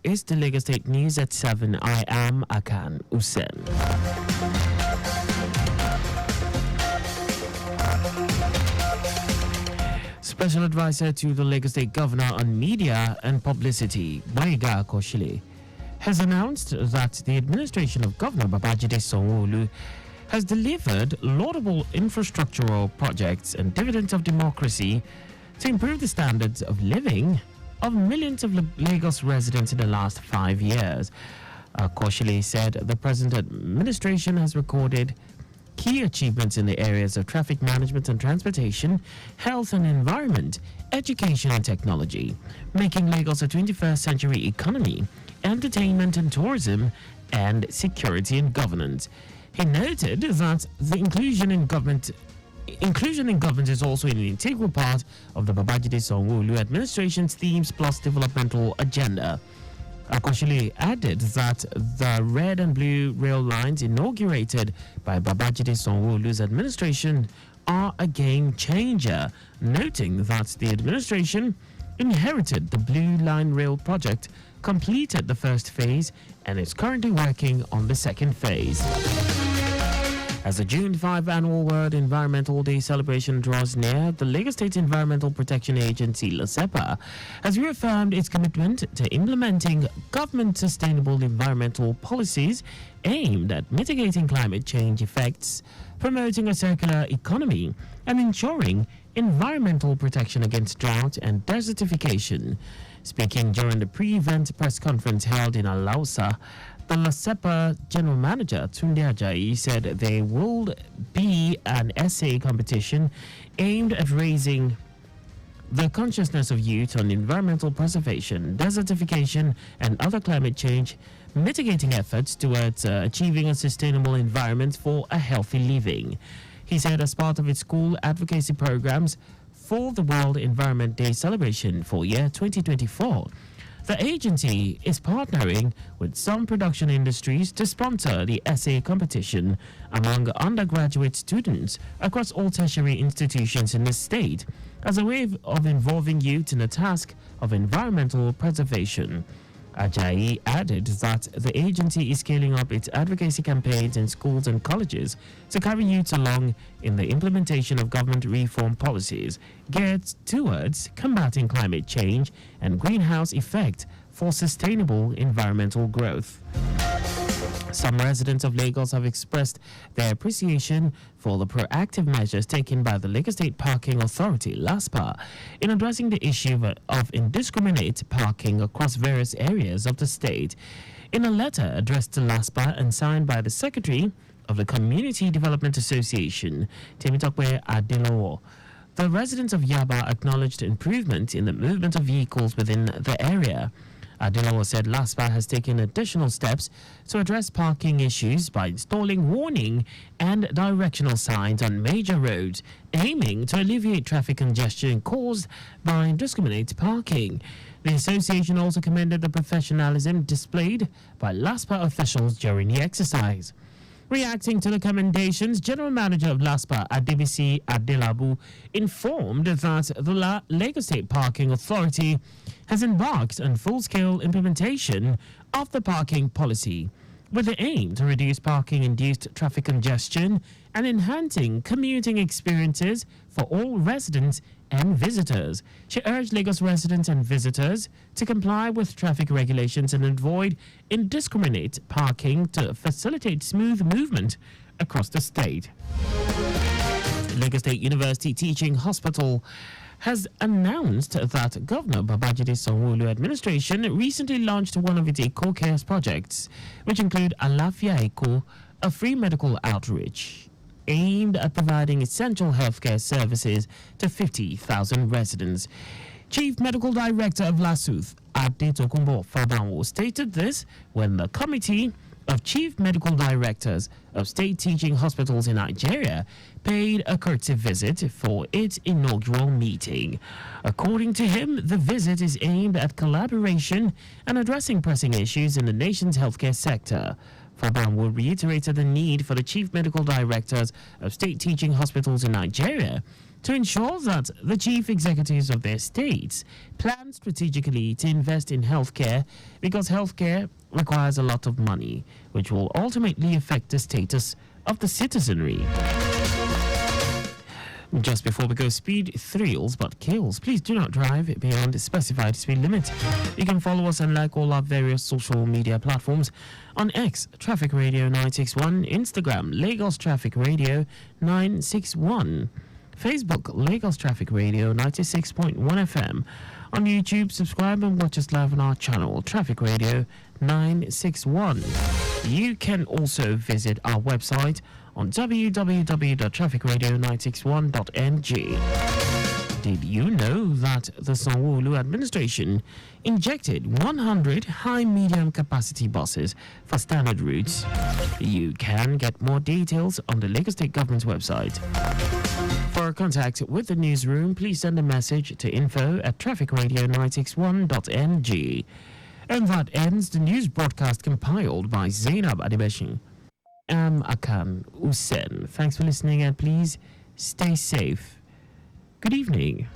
is the Lagos State News at 7. I am Akan Usen. Special Advisor to the Lagos State Governor on Media and Publicity, Akan Usen, has announced that the administration of Governor Babajide Sanwo-Olu has delivered laudable infrastructural projects and dividends of democracy to improve the standards of living of millions of Lagos residents in the last 5 years. Koshile said the present administration has recorded key achievements in the areas of traffic management and transportation, health and environment, education and technology, making Lagos a 21st century economy, entertainment and tourism, and security and governance. He noted that the inclusion in government is also an integral part of the Babajide Sanwo-Olu administration's themes plus developmental agenda. Akoshile added that the red and blue rail lines inaugurated by Babajide Sanwo-Olu's administration are a game changer, noting that the administration inherited the Blue Line Rail project, completed the first phase, and is currently working on the second phase. As the June 5 annual World Environmental Day celebration draws near, the Lagos State Environmental Protection Agency, LASEPA, has reaffirmed its commitment to implementing government sustainable environmental policies aimed at mitigating climate change effects, promoting a circular economy, and ensuring environmental protection against drought and desertification. Speaking during the pre-event press conference held in Alausa, the LASEPA General Manager Tunde Ajayi said there will be an essay competition aimed at raising the consciousness of youth on environmental preservation, desertification, and other climate change mitigating efforts towards achieving a sustainable environment for a healthy living. He said as part of its school advocacy programs for the World Environment Day celebration for year 2024, the agency is partnering with some production industries to sponsor the essay competition among undergraduate students across all tertiary institutions in the state as a way of involving youth in the task of environmental preservation. Ajayi added that the agency is scaling up its advocacy campaigns in schools and colleges to carry youth along in the implementation of government reform policies geared towards combating climate change and greenhouse effect for sustainable environmental growth. Some residents of Lagos have expressed their appreciation for the proactive measures taken by the Lagos State Parking Authority, LASPA, in addressing the issue of indiscriminate parking across various areas of the state. In a letter addressed to LASPA and signed by the Secretary of the Community Development Association, Temitope Adelowo, the residents of Yaba acknowledged improvement in the movement of vehicles within the area. Adelowo said LASPA has taken additional steps to address parking issues by installing warning and directional signs on major roads, aiming to alleviate traffic congestion caused by indiscriminate parking. The association also commended the professionalism displayed by LASPA officials during the exercise. Reacting to the commendations, General Manager of LASPA, Adebisi Adelabu, informed that the Lagos State Parking Authority has embarked on full-scale implementation of the parking policy with the aim to reduce parking-induced traffic congestion and enhancing commuting experiences for all residents and visitors. She urged Lagos residents and visitors to comply with traffic regulations and avoid indiscriminate parking to facilitate smooth movement across the state. Lagos State University Teaching Hospital has announced that Governor Babajide Sanwo-Olu administration recently launched one of its Eco Cares projects, which include Alafia Eco, a free medical outreach aimed at providing essential healthcare services to 50,000 residents. Chief Medical Director of LASUTH, Adetokunbo Fabanwo, stated this when the Committee of Chief Medical Directors of State Teaching Hospitals in Nigeria paid a courtesy visit for its inaugural meeting. According to him, the visit is aimed at collaboration and addressing pressing issues in the nation's healthcare sector. Fabanwo reiterated the need for the Chief Medical Directors of State Teaching Hospitals in Nigeria to ensure that the chief executives of their states plan strategically to invest in healthcare because healthcare requires a lot of money, which will ultimately affect the status of the citizenry. Just before we go, speed thrills but kills. Please do not drive beyond the specified speed limit. You can follow us and like all our various social media platforms on X, Traffic Radio 961, Instagram, Lagos Traffic Radio 961, Facebook, Lagos Traffic Radio 96.1 FM. On YouTube, subscribe and watch us live on our channel, Traffic Radio 961. You can also visit our website on www.trafficradio961.ng. Did you know that the Sanwo-Olu administration injected 100 high-medium capacity buses for standard routes? You can get more details on the Lagos State Government's website. For contact with the newsroom, please send a message to info@trafficradio961.ng. And that ends the news broadcast compiled by Zainab Adebeshin. I'm Akan Usen. Thanks for listening and please stay safe. Good evening.